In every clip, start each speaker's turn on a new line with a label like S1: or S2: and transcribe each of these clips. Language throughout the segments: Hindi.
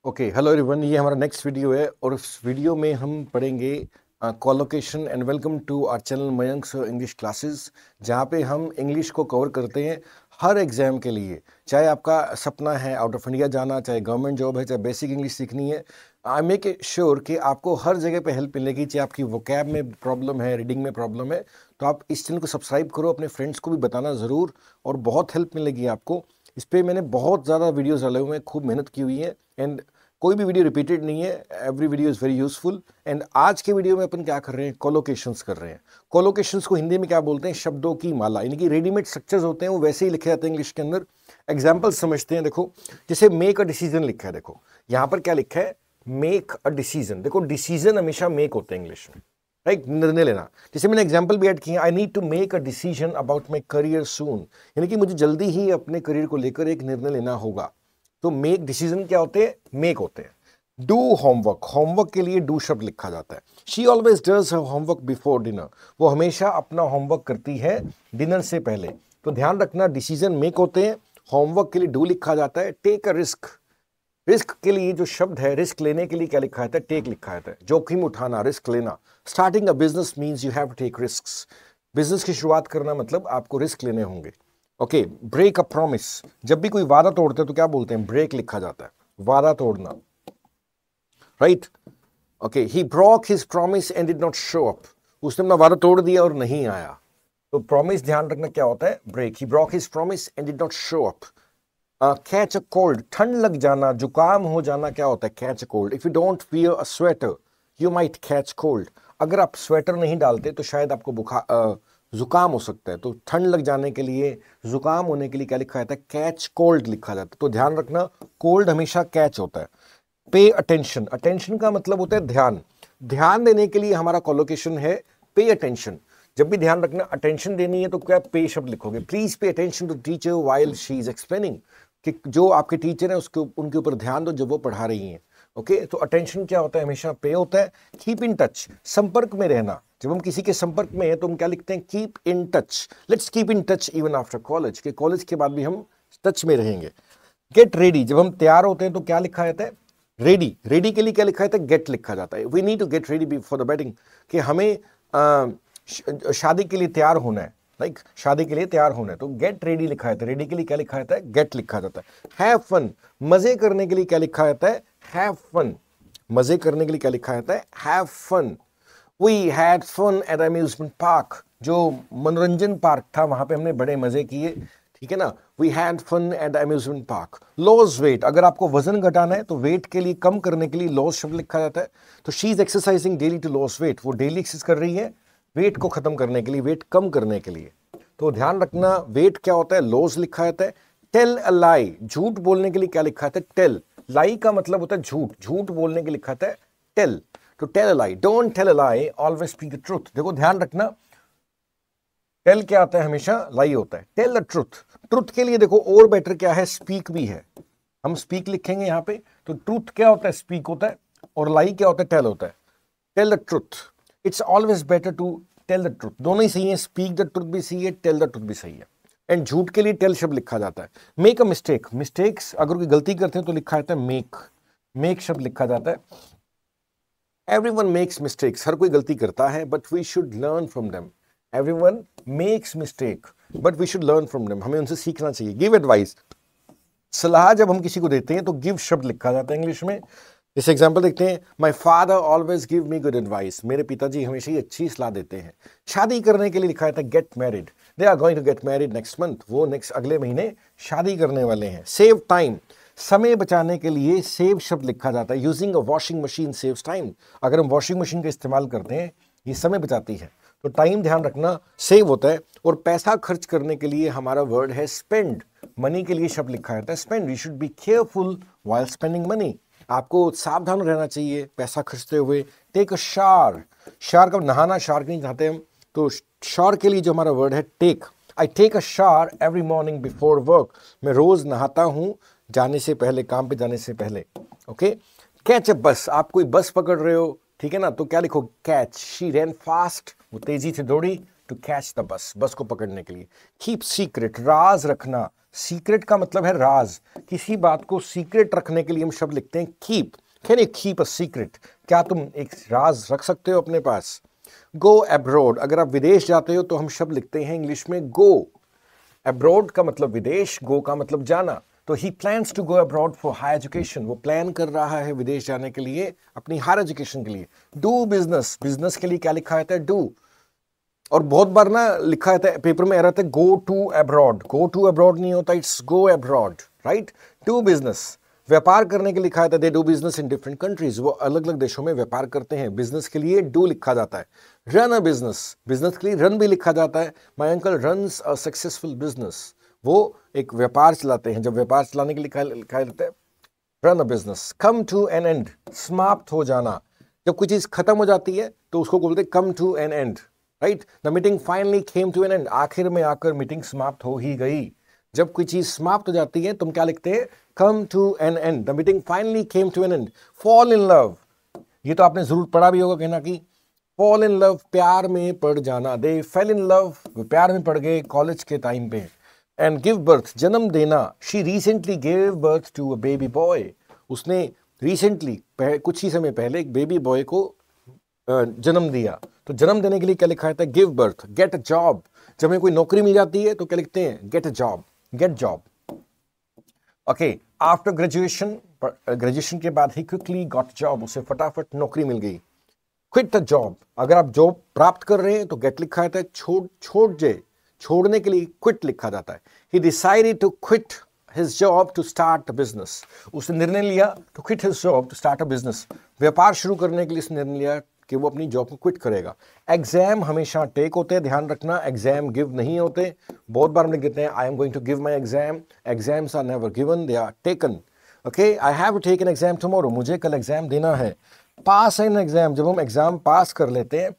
S1: ओके हेलो एवरीवन, ये हमारा नेक्स्ट वीडियो है और इस वीडियो में हम पढ़ेंगे collocation. And welcome to our channel Mayank's English classes, जहाँ पे हम इंग्लिश को कवर करते हैं हर एग्जाम के लिए। चाहे आपका सपना है आउट ऑफ इंडिया जाना, चाहे गवर्नमेंट जॉब है, चाहे बेसिक इंग्लिश सीखनी है, आई मेक इट श्योर कि आपको हर जगह पे हेल्प मिलेगी। चाहे आपकी वोकैब में प्रॉब्लम है, रीडिंग में प्रॉब्लम है, तो आप इस चैनल को सब्सक्राइब करो, अपने फ्रेंड्स को भी बताना ज़रूर और बहुत हेल्प मिलेगी आपको। इस पर मैंने बहुत ज़्यादा वीडियोज़ डाले हुए हैं, खूब मेहनत की हुई है एंड कोई भी वीडियो रिपीटेड नहीं है। Every video is very useful. And आज के वीडियो में अपन क्या कर रहे हैं, कोलोकेशंस कर रहे हैं। कोलोकेशंस को हिंदी में क्या बोलते हैं, शब्दों की माला, यानी कि रेडीमेड स्ट्रक्चर्स होते हैं, वो वैसे ही लिखे जाते हैं इंग्लिश के अंदर। एग्जाम्पल समझते हैं। देखो, जैसे मेक अ डिसीजन लिखा है, देखो यहाँ पर क्या लिखा है, मेक अ डिसीजन। देखो डिसीजन हमेशा मेक होते हैं इंग्लिश में, राइट, निर्णय लेना। जैसे मैंने एग्जाम्पल भी ऐड किया, I need to make a decision about my career soon, यानी कि मुझे जल्दी ही अपने करियर को लेकर एक निर्णय लेना होगा। तो मेक डिसीजन क्या होते हैं, मेक होते हैं। डू होमवर्क, होमवर्क के लिए डू शब्द लिखा जाता है। She always does her homework before dinner, वो हमेशा अपना होमवर्क करती है डिनर से पहले। तो ध्यान रखना, डिसीजन मेक होते हैं, होमवर्क के लिए डू लिखा जाता है। टेक अ रिस्क, रिस्क के लिए जो शब्द है, रिस्क लेने के लिए क्या लिखा जाता है, टेक लिखा जाता है। जोखिम उठाना, रिस्क लेना। Starting a business means you have to take risk, business की शुरुआत करना मतलब आपको रिस्क लेने होंगे। ओके, ब्रेक अ प्रॉमिस, जब भी कोई वादा तोड़ते हैं तो क्या बोलते हैं, ब्रेक लिखा जाता है, वादा तोड़ना, right. Okay, he broke his promise and did not show up, उसने अपना वादा तोड़ दिया और नहीं आया। तो प्रॉमिस ध्यान रखना क्या होता है, break. He broke his promise and did not show up. Catch a cold, ठंड लग जाना, जुकाम हो जाना, क्या होता है, catch a cold. If you don't wear a sweater you might catch cold, अगर आप स्वेटर नहीं डालते तो शायद आपको बुखार जुकाम हो सकता है। तो ठंड लग जाने के लिए, जुकाम होने के लिए क्या लिखा जाता है, कैच कोल्ड लिखा जाता है। तो ध्यान रखना, कोल्ड हमेशा कैच होता है। पे अटेंशन, अटेंशन का मतलब होता है ध्यान, ध्यान देने के लिए हमारा कोलोकेशन है पे अटेंशन। जब भी ध्यान रखना अटेंशन देनी है तो क्या पे शब्द लिखोगे, please pay attention to teacher while she is explaining, कि जो आपके टीचर है उसके उनके ऊपर ध्यान दो जब वो पढ़ा रही हैं। ओके, तो अटेंशन क्या होता है, हमेशा पे होता है। कीप इन टच, संपर्क में रहना, जब हम किसी के संपर्क में हैं तो हम क्या लिखते हैं, keep in touch. Let's keep in touch even after college, के कॉलेज के बाद भी हम टच में रहेंगे। गेट रेडी, जब हम तैयार होते हैं तो क्या लिखा जाता है, रेडी। रेडी के लिए क्या लिखा जाता है, गेट लिखा जाता है। We need to get ready for the wedding, कि हमें शादी के लिए तैयार होना है, लाइक शादी के लिए तैयार होना है, तो गेट रेडी लिखा जाता है। रेडी के लिए क्या लिखा जाता है, गेट लिखा जाता है। हैव फन, मजे करने के लिए क्या लिखा जाता है, हैव फन। मजे करने के लिए क्या लिखा जाता है, have fun. We had fun at amusement park, जो मनोरंजन पार्क था वहां पे हमने बड़े मजे किए, ठीक है ना। We had fun at amusement park. Loss weight, अगर आपको वजन घटाना है तो वेट के लिए, कम करने के लिए लॉस शब्द लिखा जाता है। तो she is exercising daily to loss weight, वो डेली एक्सरसाइज कर रही है वेट को खत्म करने के लिए, वेट कम करने के लिए। तो ध्यान रखना, वेट क्या होता है, लॉस लिखा जाता है। टेल अ लाई, झूठ बोलने के लिए क्या लिखा जाता है, टेल। लाई का मतलब होता है झूठ, झूठ बोलने के लिए लिखा जाता है टेल। तो tell a lie, don't tell a lie, always speak the truth. देखो ध्यान रखना, टेल क्या आता है, हमेशा लाई होता है। टेल द ट्रूथ, ट्रूथ के लिए देखो और बेटर क्या है, स्पीक भी है। हम स्पीक लिखेंगे यहाँ पे, तो ट्रूथ क्या होता है, स्पीक होता है, और लाई क्या होता है, टेल होता है। Tell the truth, it's always better to tell the truth. दोनों ही सही है, स्पीक द ट्रूथ भी सही है, टेल द ट्रूथ भी सही है। एंड झूठ के लिए टेल शब्द लिखा जाता है। मेक अ मिस्टेक, मिस्टेक्स अगर कोई गलती करते हैं तो लिखा जाता है मेक, मेक शब्द लिखा जाता है। एवरीवन मेक्स मिस्टेक्स, हर कोई गलती करता है, but we should learn from them. Everyone makes mistake but we should learn from them, हमें उनसे सीखना चाहिए। गिव एडवाइस, सलाह जब हम किसी को देते हैं तो गिव शब्द लिखा जाता है इंग्लिश में। इस एग्जाम्पल देखते हैं, my father always give me good advice, मेरे पिताजी हमेशा ही अच्छी सलाह देते हैं। शादी करने के लिए लिखा जाता है get married, they are going to get married next month, वो नेक्स्ट अगले महीने शादी करने वाले हैं। सेव टाइम, समय बचाने के लिए सेव शब्द लिखा जाता है। Using a washing machine saves time, अगर हम वॉशिंग मशीन का इस्तेमाल करते हैं ये समय बचाती है। तो टाइम ध्यान रखना सेव होता है। और पैसा खर्च करने के लिए हमारा वर्ड है स्पेंड, मनी के लिए शब्द लिखा जाता है spend. We should be careful while spending money, आपको सावधान रहना चाहिए पैसा खर्चते हुए। टेक अ शावर, शावर का नहाना, शावर नहीं नहाते हम, तो शावर के लिए जो हमारा वर्ड है take. I take a shower every morning before work, मैं रोज नहाता हूं जाने से पहले, काम पे जाने से पहले। ओके, कैच अ बस, आप कोई बस पकड़ रहे हो, ठीक है ना, तो क्या लिखो, कैच। शी रैन फास्ट, वो तेजी से दौड़ी, टू कैच द बस, बस को पकड़ने के लिए। कीप सीक्रेट, राज रखना। सीक्रेट का मतलब है राज, किसी बात को सीक्रेट रखने के लिए हम शब्द लिखते हैं keep. Can you keep a secret, क्या तुम एक राज रख सकते हो अपने पास। गो अब्रॉड, अगर आप विदेश जाते हो तो हम शब्द लिखते हैं इंग्लिश में गो। अब्रॉड का मतलब विदेश, गो का मतलब जाना। तो he plans to go abroad for high education, वो प्लान कर रहा है विदेश जाने के लिए अपनी हायर एजुकेशन के लिए। डू बिजनेस, बिजनेस के लिए क्या लिखा रहता है, डू। और बहुत बार ना लिखा रहता है पेपर में, रहता है go to abroad, go to abroad नहीं होता, it's go abroad, right. Do business, व्यापार करने के लिए लिखा रहता है, they do business in different countries, वो अलग अलग देशों में व्यापार करते हैं। बिजनेस के लिए डू लिखा जाता है। रन अ बिजनेस, बिजनेस के लिए रन भी लिखा जाता है। My uncle runs a successful business, वो एक व्यापार चलाते हैं। जब व्यापार चलाने के लिए लिखा रहता है run a business. Come to an end, समाप्त हो जाना, जब कोई चीज खत्म हो जाती है तो उसको बोलते हैं come to an end, right. The meeting finally came to an end, आखिर में आकर मीटिंग समाप्त हो ही गई। जब कोई चीज समाप्त हो जाती है तुम क्या लिखते हैं, come to an end, the meeting finally came to an end. Fall in love, ये तो आपने जरूर पढ़ा भी होगा कहना कि फॉल इन लव, प्यार में पड़ जाना। दे फेल इन लव, प्यार में पड़ गए कॉलेज के टाइम पे। एंड गिव बर्थ, जन्म देना। She recently gave birth to a baby boy, उसने रिसेंटली कुछ ही समय पहले एक बेबी बॉय को जन्म दिया। तो जन्म देने के लिए क्या लिखा है, give birth. Get a job, जब हमें कोई नौकरी मिल जाती है तो क्या लिखते हैं, get a job, get job. Okay, after graduation, graduation के बाद ही क्विकली गॉट जॉब, उसे फटाफट नौकरी मिल गई। क्विट द जॉब, अगर आप जॉब प्राप्त कर रहे हैं तो गेट लिखा है, छोड़ने के लिए क्विट लिखा जाता है। He decided to quit his job to start a business, उसने निर्णय लिया to quit his job to start a business, व्यापार शुरू करने के लिए उसने निर्णय लिया कि वो अपनी जॉब को क्विट करेगा। एग्जाम हमेशा टेक होते हैं, ध्यान रखना, एग्जाम गिव नहीं होते। बहुत बार हम लिख देते हैं I am going to give my exam, exams are never given, they are taken. Okay, I have to take an exam tomorrow, मुझे कल एग्जाम देना है। पास एन एग्जाम, जब हम एग्जाम पास कर लेते हैं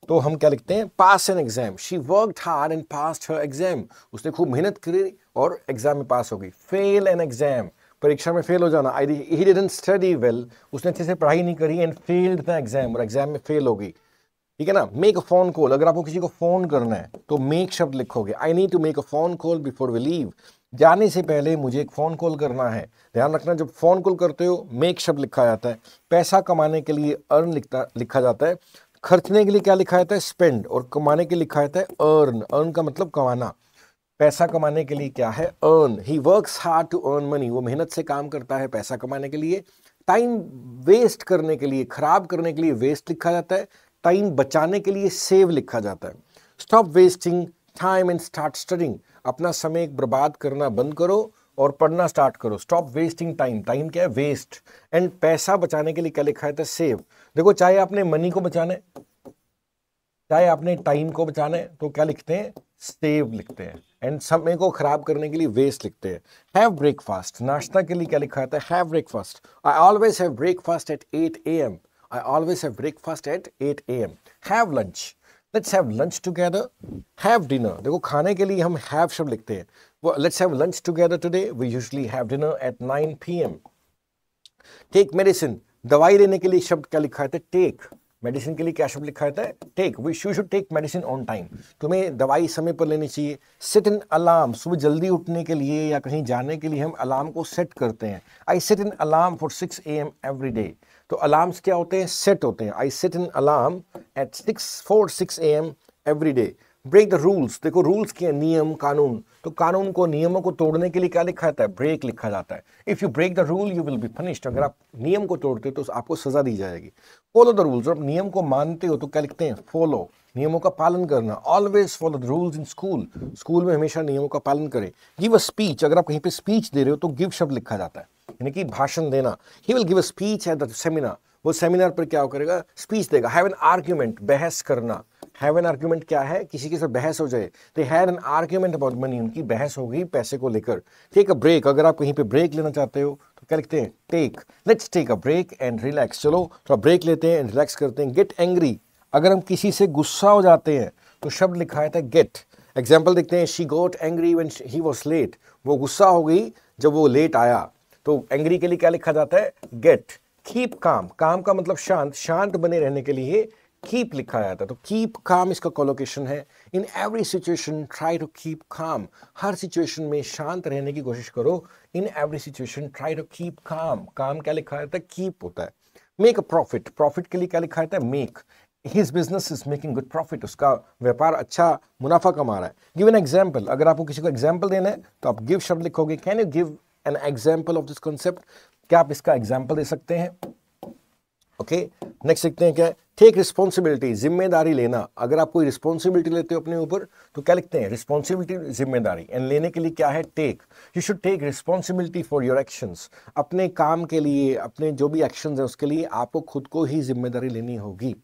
S1: तो हम क्या लिखते हैं, pass an exam. She worked hard and passed her exam, उसने खूब मेहनत करी और एग्जाम में पास हो गई। फेल एन एग्जाम, परीक्षा में फेल हो जाना। ही डिडंट स्टडी वेल, उसने अच्छे से पढ़ाई नहीं करी एंड फेल्ड द एग्जाम, और एग्जाम में फेल हो गई। ठीक है ना। मेक अ फोन कॉल, अगर आपको किसी को फोन करना है तो मेक शब्द लिखोगे। I need to make a phone call before we leave, जाने से पहले मुझे एक फोन कॉल करना है। ध्यान रखना, जब फोन कॉल करते हो मेक शब्द लिखा जाता है। पैसा कमाने के लिए अर्न लिखा जाता है। खर्चने के लिए क्या लिखा जाता है, स्पेंड, और कमाने के लिए लिखा जाता है अर्न। अर्न का मतलब कमाना। पैसा कमाने के लिए क्या है, earn. He works hard to earn money, वो मेहनत से काम करता है पैसा कमाने के लिए। टाइम वेस्ट करने के लिए, खराब करने के लिए वेस्ट लिखा जाता है। टाइम बचाने के लिए सेव लिखा जाता है। Stop wasting time and start studying, अपना समय बर्बाद करना बंद करो और पढ़ना स्टार्ट करो। स्टॉप वेस्टिंग टाइम, टाइम क्या है, वेस्ट। एंड पैसा बचाने के लिए क्या लिखा है, सेव। देखो, चाहे आपने मनी को बचाना है, चाहे आपने टाइम को बचाना है, तो क्या लिखते हैं, सेव लिखते हैं। एंड समय को खराब करने के लिए वेस्ट लिखते हैं। हैव ब्रेकफास्ट, नाश्ता के लिए क्या लिखा है, have breakfast. I always have breakfast at 8 AM, I always have breakfast at 8 AM। Have lunch, let's have lunch together. Have dinner, देखो खाने के लिए हम हैव शब्द लिखते हैं। वो let's have lunch together today, we usually have dinner at 9 PM। Take medicine, दवाई लेने के लिए शब्द क्या लिखा है, टेक। मेडिसिन के लिए क्या शब्द लिखा है, take. We should take medicine on time, तुम्हें दवाई समय पर लेनी चाहिए। सेट एन अलार्म, सुबह जल्दी उठने के लिए या कहीं जाने के लिए हम अलार्म को सेट करते हैं। I set an alarm for 6 AM every day, तो अलार्म्स क्या होते हैं, सेट होते हैं। I set an alarm at 6 AM every day. Break the rules, देखो रूल्स के नियम कानून, तो कानून को, नियमों को तोड़ने के लिए क्या लिखा जाता है, ब्रेक लिखा जाता है। If you break the rule you will be punished, अगर आप नियम को तोड़ते हो तो आपको सजा दी जाएगी। फॉलो द रूल्स, जब नियम को मानते हो तो क्या लिखते हैं, फॉलो, नियमों का पालन करना। Always follow the rules in school, school में हमेशा नियमों का पालन करें। गिव अ स्पीच, अगर आप कहीं पे स्पीच दे रहे हो तो गिव शब्द लिखा जाता है, यानी कि भाषण देना। He will give a speech at the seminar, वो सेमिनार पर क्या करेगा, स्पीच देगा। हैव एन आर्ग्यूमेंट, बहस करना। हैव एन आर्ग्यूमेंट क्या है, किसी के साथ बहस हो जाए। They had an argument about money, उनकी बहस हो गई पैसे को लेकर। टेक अ ब्रेक, अगर आप कहीं पे ब्रेक लेना चाहते हो तो क्या लिखते हैं, take. Let's take a break and relax, चलो थोड़ा ब्रेक लेते हैं एंड रिलैक्स करते हैं। गेट एंग्री, अगर हम किसी से गुस्सा हो जाते हैं तो शब्द लिखा है गेट। एग्जाम्पल देखते हैं, she got angry when he was late, वो गुस्सा हो गई जब वो लेट आया। तो एंग्री के लिए क्या लिखा जाता है, गेट। कीप काम, काम का मतलब शांत, शांत बने रहने के लिए कीप लिखा जाता है, तो कीप काम इसका कोलोकेशन है। In every situation try to keep calm, हर सिचुएशन में शांत रहने की कोशिश करो। In every situation try to keep calm, calm क्या लिखा जाता है, कीप होता है। मेक अ प्रॉफिट, प्रॉफिट के लिए क्या लिखा जाता है, make. His business is making good profit, उसका व्यापार अच्छा मुनाफा कमा रहा है। गिव एन एग्जाम्पल, अगर आपको किसी को एग्जाम्पल देना है तो आप गिव शब्द लिखोगे। Can you give an example of this concept, क्या आप इसका एग्जाम्पल दे सकते हैं। ओके, नेक्स्ट देखते हैं क्या है, टेक रिस्पॉन्सिबिलिटी, जिम्मेदारी लेना। अगर आप कोई रिस्पॉन्सिबिलिटी लेते हो अपने ऊपर तो क्या लिखते हैं, रिस्पॉन्सिबिलिटी, जिम्मेदारी। एंड लेने के लिए क्या है, take. You should take responsibility for your actions, अपने काम के लिए, अपने जो भी एक्शंस है उसके लिए आपको खुद को ही जिम्मेदारी लेनी होगी।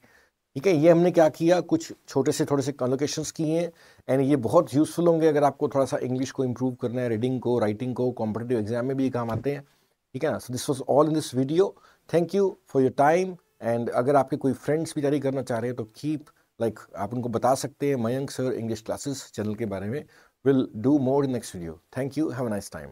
S1: ठीक है, ये हमने क्या किया, कुछ छोटे से थोड़े से कॉलोकेशंस किए हैं एंड ये बहुत यूजफुल होंगे अगर आपको थोड़ा सा इंग्लिश को इंप्रूव करना है, रीडिंग को, राइटिंग को, कॉम्पिटिटिव एग्जाम में भी काम आते हैं। ठीक है ना, so this was all in this video. Thank you for your time. And अगर आपके कोई फ्रेंड्स भी तैयारी करना चाह रहे हैं तो कीप लाइक आप उनको बता सकते हैं Mayank sir English classes channel के बारे में। Will do more in next video. Thank you, have a nice time.